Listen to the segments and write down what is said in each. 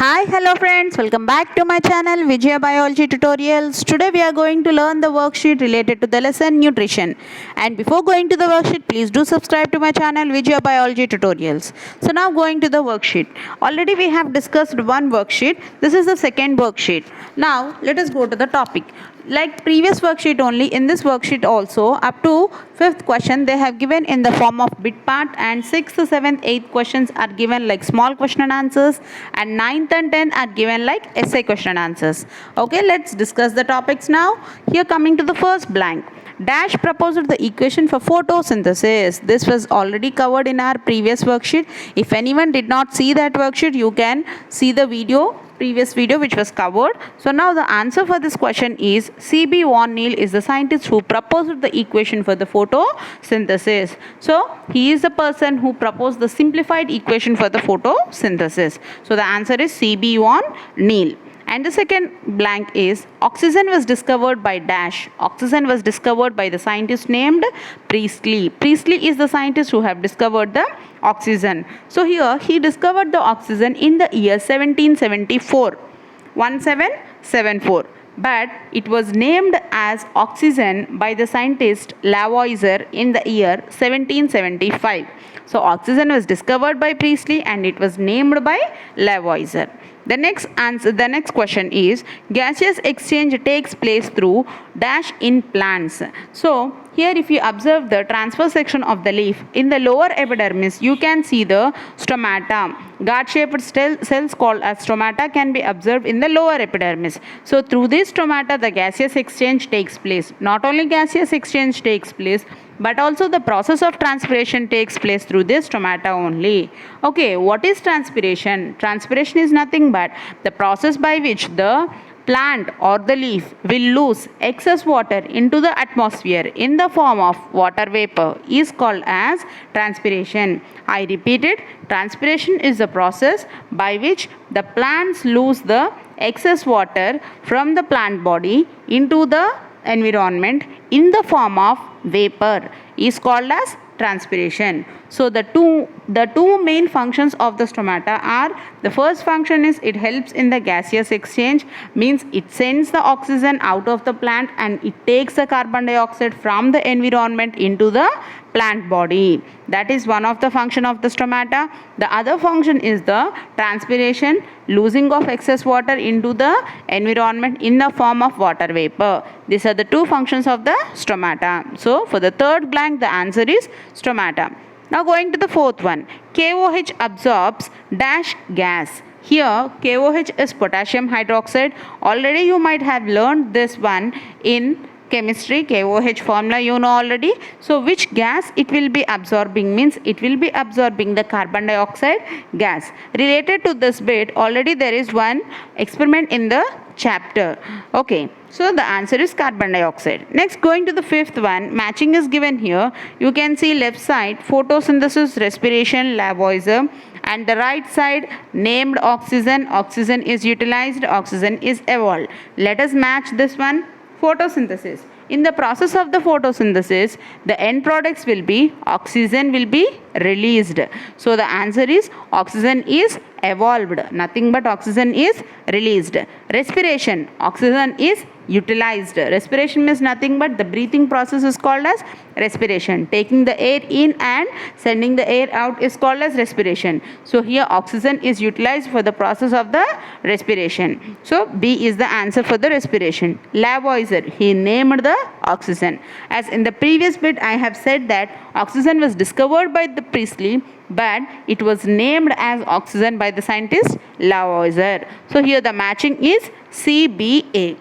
Hi, hello friends, welcome back to my channel Vijaya Biology Tutorials. Today we are going to learn the worksheet related to the lesson nutrition. And before going to the worksheet, please do subscribe to my channel Vijaya Biology Tutorials. So now going to the worksheet. Already we have discussed one worksheet. This is the second worksheet. Now let us go to the topic. Like previous worksheet only, in this worksheet also up to 5th question they have given in the form of bit part, and 6th, 7th, 8th questions are given like small question and answers, and 9th and 10th are given like essay question and answers. Okay, let's discuss the topics now. Here coming to the first blank. Dash proposed the equation for photosynthesis. This was already covered in our previous worksheet. If anyone did not see that worksheet, you can see the previous video which was covered. So now the answer for this question is C.B. von Neil is the scientist who proposed the equation for the photosynthesis. So he is the person who proposed the simplified equation for the photosynthesis. So the answer is C.B. von Neil. And the second blank is oxygen was discovered by dash. Oxygen was discovered by the scientist named Priestley. Priestley is the scientist who have discovered the oxygen. So here he discovered the oxygen in the year 1774. 1774. But it was named as oxygen by the scientist Lavoisier in the year 1775. So oxygen was discovered by Priestley and it was named by Lavoisier. The next question is gaseous exchange takes place through dash in plants. So here if you observe the transverse section of the leaf, in the lower epidermis you can see the stomata. Guard-shaped cells called as stomata can be observed in the lower epidermis. So through this stomata the gaseous exchange takes place. Not only gaseous exchange takes place, but also the process of transpiration takes place through this stomata only. Okay, what is transpiration? Transpiration is nothing but the process by which the plant or the leaf will lose excess water into the atmosphere in the form of water vapor is called as transpiration. I repeat it, transpiration is the process by which the plants lose the excess water from the plant body into the environment in the form of vapor is called as transpiration. So the two main functions of the stomata are, the first function is it helps in the gaseous exchange, means it sends the oxygen out of the plant and it takes the carbon dioxide from the environment into the plant body. That is one of the function of the stomata. The other function is the transpiration, losing of excess water into the environment in the form of water vapor. These are the two functions of the stomata. So for the third blank the answer is stomata. Now going to the fourth one. KOH absorbs dash gas. Here KOH is potassium hydroxide. Already you might have learned this one in chemistry. KOH formula you know already. So which gas it will be absorbing, means it will be absorbing the carbon dioxide gas. Related to this bit, already there is one experiment in the chapter. Okay, so the answer is carbon dioxide. Next, going to the fifth one, matching is given here. You can see left side photosynthesis, respiration, Lavoisier, and the right side named oxygen. Oxygen is utilized, oxygen is evolved. Let us match this one. Photosynthesis. In the process of the photosynthesis, the end products will be oxygen will be released. So the answer is oxygen is evolved. Nothing but oxygen is released. Respiration. Oxygen is utilized. Respiration means nothing but the breathing process is called as respiration. Taking the air in and sending the air out is called as respiration. So here oxygen is utilized for the process of the respiration. So B is the answer for the respiration. Lavoisier, he named the oxygen. As in the previous bit I have said that oxygen was discovered by the Priestley, but it was named as oxygen by the scientist Lavoisier. So here the matching is CBA.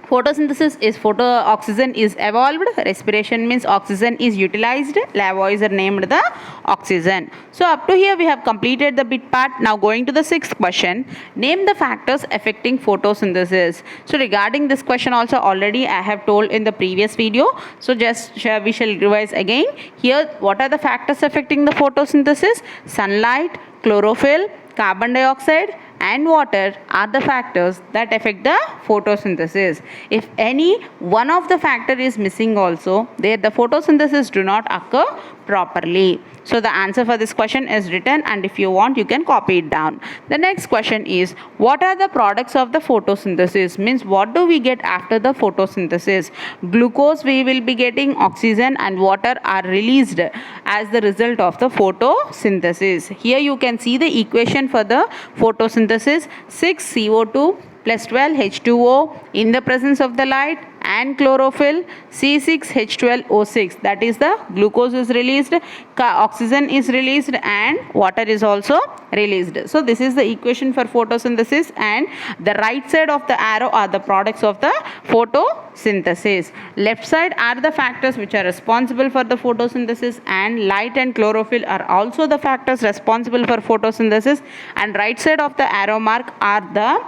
Photosynthesis is oxygen is evolved, respiration means oxygen is utilized, Lavoisier named the oxygen. So up to here we have completed the bit part. Now going to the sixth question, name the factors affecting photosynthesis. So regarding this question also already I have told in the previous video, so just we shall revise again. Here what are the factors affecting the photosynthesis? Sunlight, chlorophyll, carbon dioxide and water are the factors that affect the photosynthesis. If any one of the factor is missing also, there the photosynthesis do not occur properly. So the answer for this question is written, and if you want you can copy it down. The next question is, what are the products of the photosynthesis? Means what do we get after the photosynthesis? Glucose we will be getting, oxygen and water are released as the result of the photosynthesis. Here you can see the equation for the photosynthesis: 6CO2 plus 12 H2O in the presence of the light and chlorophyll, C6H12O6, that is the glucose is released, oxygen is released and water is also released. So this is the equation for photosynthesis, and the right side of the arrow are the products of the photosynthesis. Left side are the factors which are responsible for the photosynthesis, and light and chlorophyll are also the factors responsible for photosynthesis, and right side of the arrow mark are the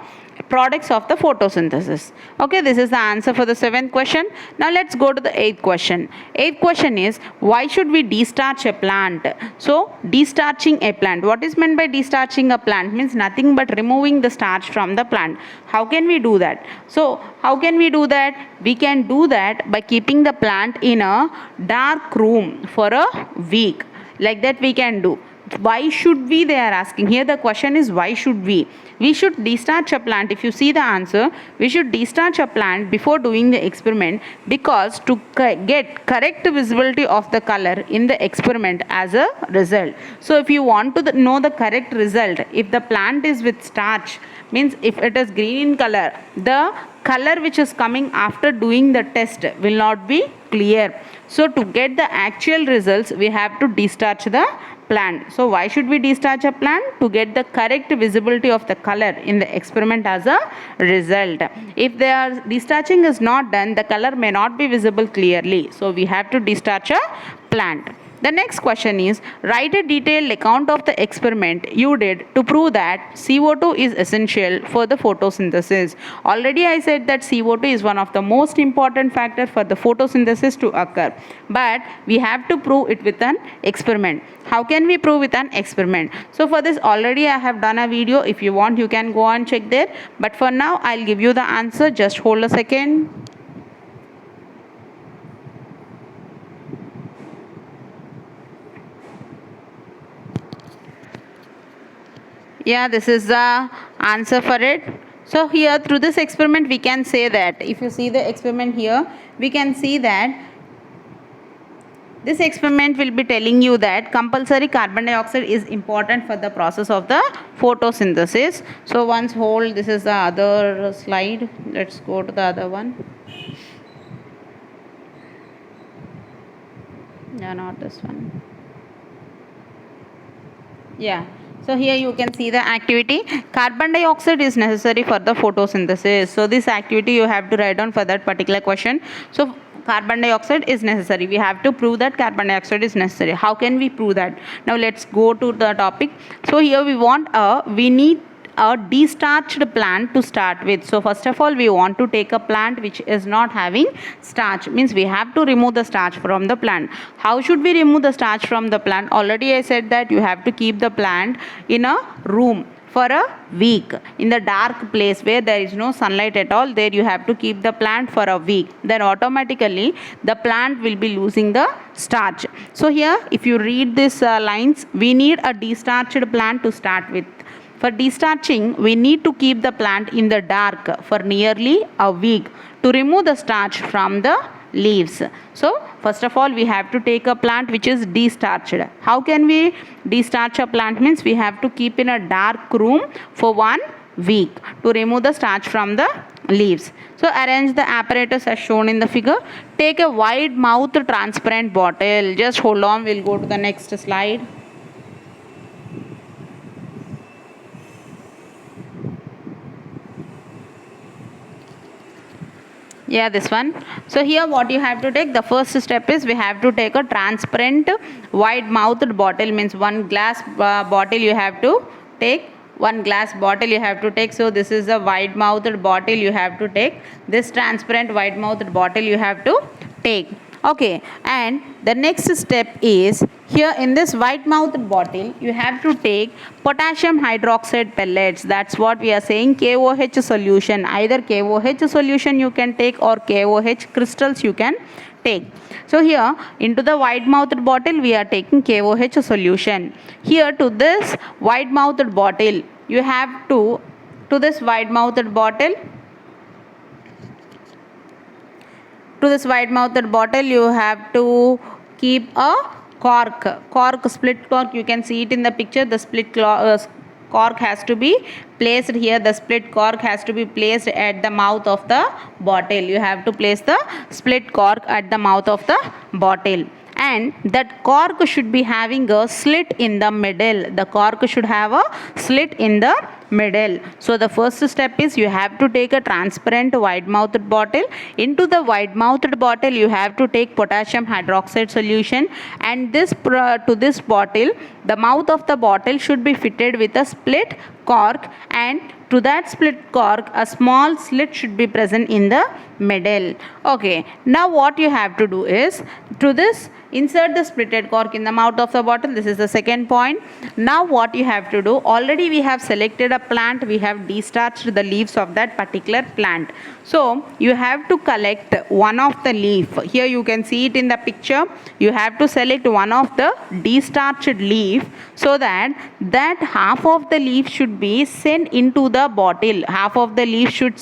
products of the photosynthesis. Okay, this is the answer for the 7th question. Now let's go to the 8th question. 8th question is, why should we destarch a plant? So destarching a plant, what is meant by destarching a plant? Means nothing but removing the starch from the plant. How can we do that? So how can we do that? We can do that by keeping the plant in a dark room for a week. Like that we can do. Why should we, they are asking here. The question is, why should we should destarch a plant. If you see the answer, we should destarch a plant before doing the experiment, because to get correct visibility of the color in the experiment as a result. So if you want to know the correct result, if the plant is with starch, means if it is green in color, the color which is coming after doing the test will not be clear. So to get the actual results, we have to destarch the plant. So why should we destarch a plant? To get the correct visibility of the color in the experiment as a result. If the destarching is not done, the color may not be visible clearly. So we have to destarch a plant. The next question is, write a detailed account of the experiment you did to prove that CO2 is essential for the photosynthesis. Already I said that CO2 is one of the most important factor for the photosynthesis to occur. But we have to prove it with an experiment. How can we prove with an experiment? So for this already I have done a video. If you want you can go and check there. But for now I'll give you the answer. Just hold a second. Yeah, this is the answer for it. So here through this experiment we can say that, if you see the experiment here, we can see that this experiment will be telling you that compulsory carbon dioxide is important for the process of the photosynthesis. So once hold, this is the other slide. Let's go to the other one. Yeah, not this one. Yeah. So here you can see the activity. Carbon dioxide is necessary for the photosynthesis. So this activity you have to write down for that particular question. So carbon dioxide is necessary. We have to prove that carbon dioxide is necessary. How can we prove that? Now let's go to the topic. So here we need a destarched plant to start with. So first of all we want to take a plant which is not having starch, means we have to remove the starch from the plant. How should we remove the starch from the plant? Already I said that you have to keep the plant in a room for a week, in the dark place where there is no sunlight at all. There you have to keep the plant for a week. Then automatically the plant will be losing the starch. So here if you read these lines, we need a destarched plant to start with. For destarching, we need to keep the plant in the dark for nearly a week to remove the starch from the leaves. So first of all we have to take a plant which is destarched. How can we destarch a plant? Means we have to keep in a dark room for 1 week to remove the starch from the leaves. So arrange the apparatus as shown in the figure. Take a wide mouth transparent bottle. Just hold on, we'll go to the next slide. Yeah, this one. So here what you have to take, the first step is we have to take a transparent wide mouthed bottle, means one glass bottle you have to take. One glass bottle you have to take. So this is a wide mouthed bottle you have to take. This transparent wide mouthed bottle you have to take. Okay, and the next step is here in this white mouthed bottle you have to take potassium hydroxide pellets. That's what we are saying, KOH solution. Either KOH solution you can take or KOH crystals you can take. So here into the wide mouthed bottle we are taking KOH solution. Here to this wide mouthed bottle you have to this wide mouthed bottle you have to keep a cork, split cork. You can see it in the picture. The cork has to be placed here. The split cork has to be placed at the mouth of the bottle. You have to place the split cork at the mouth of the bottle, and that cork should be having a slit in the middle. The cork should have a slit in the middle. So the first step is you have to take a transparent wide mouthed bottle. Into the wide mouthed bottle you have to take potassium hydroxide solution, and to this bottle the mouth of the bottle should be fitted with a split cork, and to that split cork a small slit should be present in the middle. Okay, now what you have to do is to this insert the splitted cork in the mouth of the bottle. This is the second point. Now what you have to do, already we have selected a plant, we have destarched the leaves of that particular plant. So you have to collect one of the leaf. Here you can see it in the picture. You have to select one of the destarched leaf, so that half of the leaf should be sent into the bottle. Half of the leaf should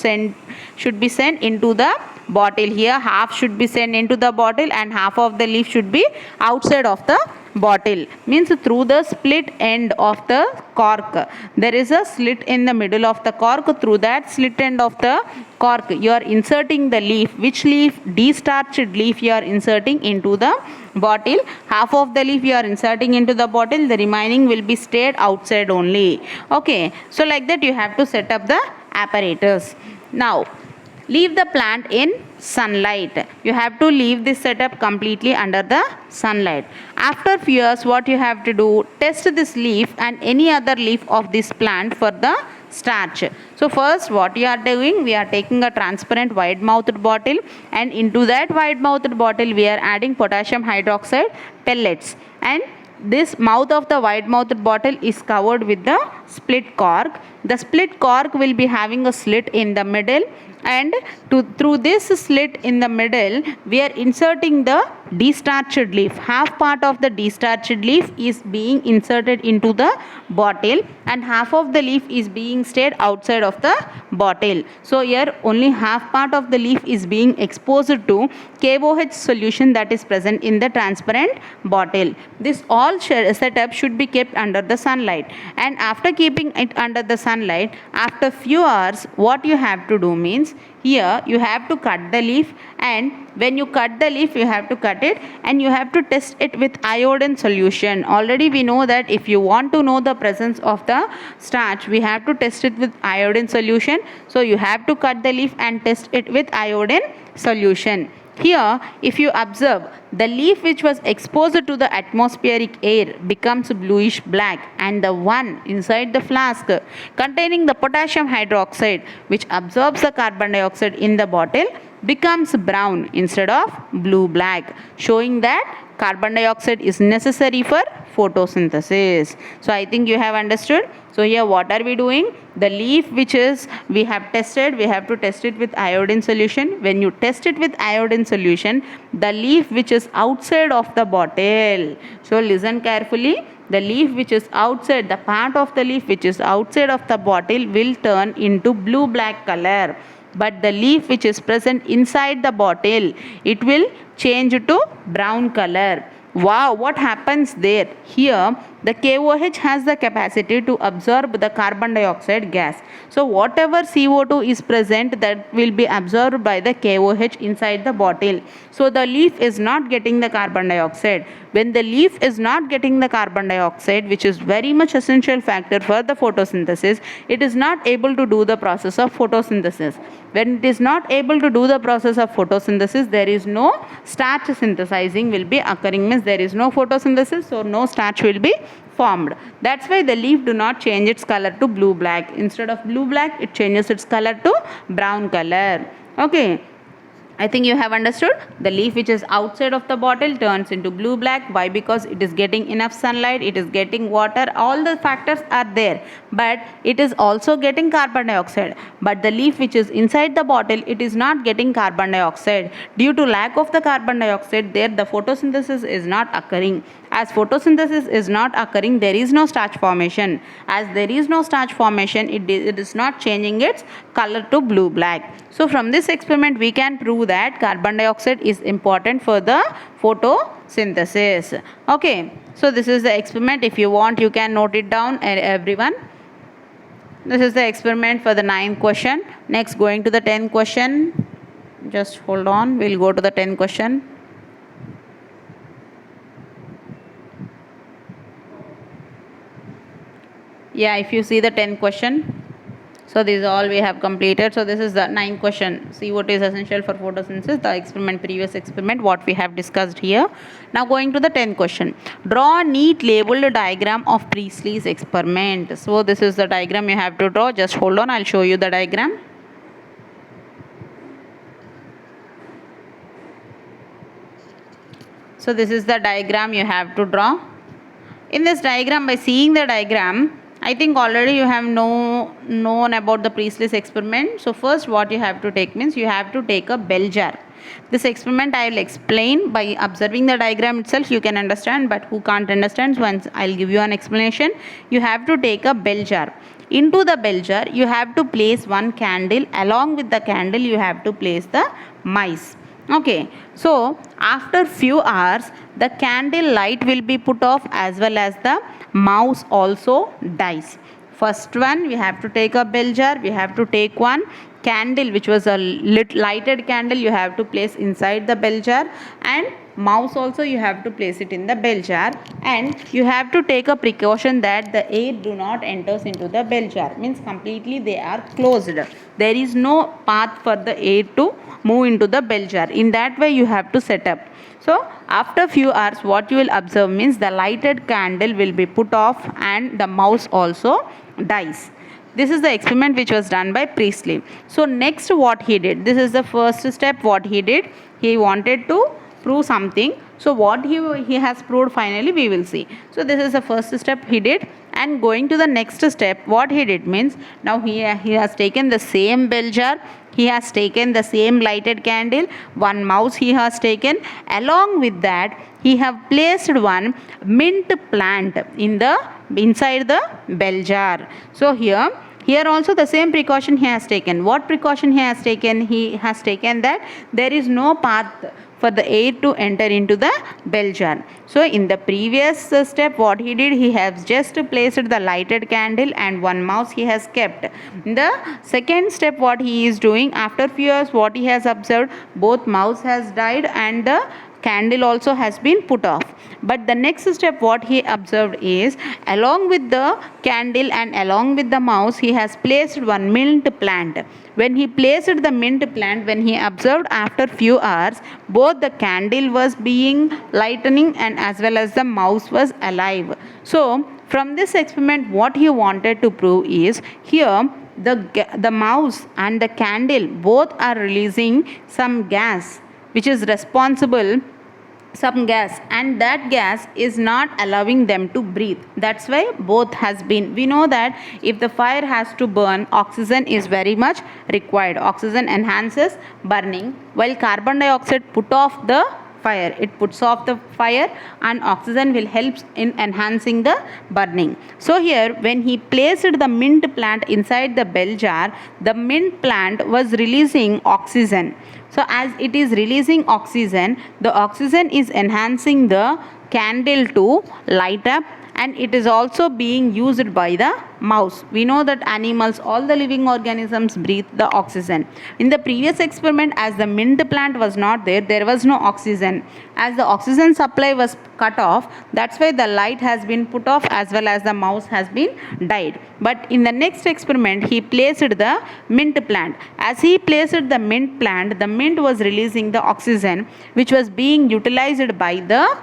be sent into the bottle. Here half should be sent into the bottle and half of the leaf should be outside of the bottle. Means through the split end of the cork, there is a slit in the middle of the cork. Through that slit end of the cork you are inserting the leaf. Which leaf? Destarched leaf you are inserting into the bottle. Half of the leaf you are inserting into the bottle, the remaining will be stayed outside only. Okay, so like that you have to set up the apparatus. Now leave the plant in sunlight. You have to leave this setup completely under the sunlight. After few years what you have to do, test this leaf and any other leaf of this plant for the starch. So first what you are doing, we are taking a transparent wide mouthed bottle, and into that wide mouthed bottle we are adding potassium hydroxide pellets, and this mouth of the wide mouthed bottle is covered with the split cork. The split cork will be having a slit in the middle, and through this slit in the middle we are inserting the destarched leaf. Half part of the destarched leaf is being inserted into the bottle and half of the leaf is being stayed outside of the bottle. So here only half part of the leaf is being exposed to KOH solution that is present in the transparent bottle. This all setup should be kept under the sunlight, and after keeping it under the sunlight, after few hours what you have to do means, here you have to cut the leaf, and when you cut the leaf you have to cut it and you have to test it with iodine solution. Already we know that if you want to know the presence of the starch, we have to test it with iodine solution. So you have to cut the leaf and test it with iodine solution. Here if you observe, the leaf which was exposed to the atmospheric air becomes bluish black, and the one inside the flask containing the potassium hydroxide which absorbs the carbon dioxide in the bottle becomes brown instead of blue black, showing that carbon dioxide is necessary for photosynthesis. So I think you have understood. So here what are we doing? The leaf which is we have tested, we have to test it with iodine solution. When you test it with iodine solution, the leaf which is outside of the bottle, so listen carefully, the leaf which is outside, the part of the leaf which is outside of the bottle will turn into blue black color, but the leaf which is present inside the bottle, it will change to brown color. Wow, what happens there? Here the KOH has the capacity to absorb the carbon dioxide gas. So whatever CO2 is present, that will be absorbed by the KOH inside the bottle. So the leaf is not getting the carbon dioxide. When the leaf is not getting the carbon dioxide, which is very much essential factor for the photosynthesis, it is not able to do the process of photosynthesis. When it is not able to do the process of photosynthesis, there is no starch synthesizing will be occurring, means there is no photosynthesis, so no starch will be formed. That's why the leaf do not change its color to blue black. Instead of blue black, it changes its color to brown color. Okay. I think you have understood. The leaf which is outside of the bottle turns into blue black. Why? Because it is getting enough sunlight, it is getting water, all the factors are there, but it is also getting carbon dioxide. But the leaf which is inside the bottle, it is not getting carbon dioxide. Due to lack of the carbon dioxide, there the photosynthesis is not occurring. As photosynthesis is not occurring, there is no starch formation. As there is no starch formation, it is not changing its color to blue black. So from this experiment we can prove that carbon dioxide is important for the photosynthesis. Okay, so this is the experiment. If you want, you can note it down, everyone. This is the experiment for the 9th question. Next, going to the 10th question. Just hold on, we'll go to the 10th question. Yeah, if you see the 10th question, so this is all we have completed. So this is the 9th question. See what is essential for photosynthesis, the experiment, previous experiment, what we have discussed here. Now going to the 10th question. Draw a neat labeled diagram of Priestley's experiment. So this is the diagram you have to draw. Just hold on, I'll show you the diagram. So this is the diagram you have to draw. In this diagram, by seeing the diagram, I think already you have known about the Priestley's experiment. So first what you have to take means you have to take a bell jar. This experiment I will explain by observing the diagram itself. You can understand, but who can't understand, once I'll give you an explanation. You have to take a bell jar. Into the bell jar you have to place one candle. Along with the candle you have to place the mice. Okay, so after few hours the candle light will be put off, as well as the mouse also dies. First one, we have to take a bell jar, we have to take one candle which was a lighted candle, you have to place inside the bell jar, and mouse also you have to place it in the bell jar, and you have to take a precaution that the air do not enters into the bell jar, means completely they are closed. There is no path for the air to move into the bell jar. In that way you have to set up. So after few hours what you will observe means the lighted candle will be put off and the mouse also dies. This is the experiment which was done by Priestley. So next what he did, this is the first step what he did. He wanted to prove something. So what he has proved finally we will see. So this is the first step he did, and going to the next step what he did means now he has taken the same bell jar, he has taken the same lighted candle, one mouse he has taken, along with that he have placed one mint plant inside the bell jar. So here also the same precaution he has taken. What precaution he has taken? He has taken that there is no path for the air to enter into the bell jar. So in the previous step what he did, he has just placed the lighted candle and one mouse he has kept. In the second step what he is doing, after few years what he has observed, both mouse has died and the candle also has been put off. But the next step what he observed is, along with the candle and along with the mouse he has placed one mint plant. When he placed the mint plant, when he observed after few hours, both the candle was being lightening and as well as the mouse was alive. So from this experiment what he wanted to prove is, here the mouse and the candle both are releasing some gas which is responsible, some gas, and that gas is not allowing them to breathe. That's why both has been, we know that if the fire has to burn, oxygen is very much required. Oxygen enhances burning, while carbon dioxide put off the fire, it puts off the fire, and oxygen will help in enhancing the burning. So here when he placed the mint plant inside the bell jar, the mint plant was releasing oxygen. So as it is releasing oxygen, the oxygen is enhancing the candle to light up, and it is also being used by the mouse. We know that animals, all the living organisms breathe the oxygen. In the previous experiment, as the mint plant was not there, there was no oxygen. As the oxygen supply was cut off, that's why the light has been put off as well as the mouse has been died. But in the next experiment he placed the mint plant. As he placed the mint plant, the mint was releasing the oxygen which was being utilized by the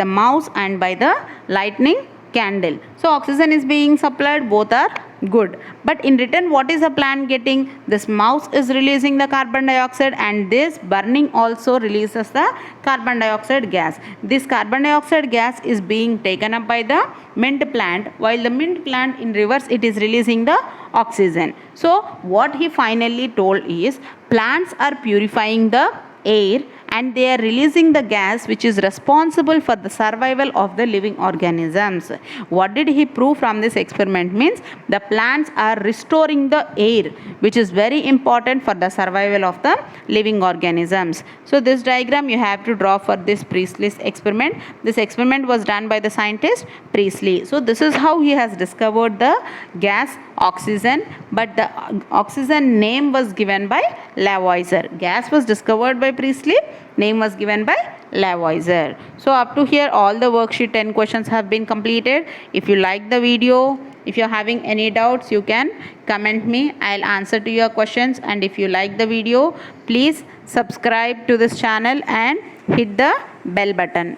mouse and by the lightning candle. So oxygen is being supplied, both are Good. But in return, what is the plant getting? This mouse is releasing the carbon dioxide, and this burning also releases the carbon dioxide gas. This carbon dioxide gas is being taken up by the mint plant, while the mint plant in reverse it is releasing the oxygen. So what he finally told is plants are purifying the air and they are releasing the gas which is responsible for the survival of the living organisms. What did he prove from this experiment? Means the plants are restoring the air, which is very important for the survival of the living organisms. So this diagram you have to draw for this Priestley's experiment. This experiment was done by the scientist Priestley. So this is how he has discovered the gas oxygen, but the oxygen name was given by Lavoisier. Gas was discovered by Priestley, name was given by Lavoisier. So up to here all the worksheet 10 questions have been completed. If you like the video, if you are having any doubts, you can comment me. I'll answer to your questions. And if you like the video, please subscribe to this channel and hit the bell button.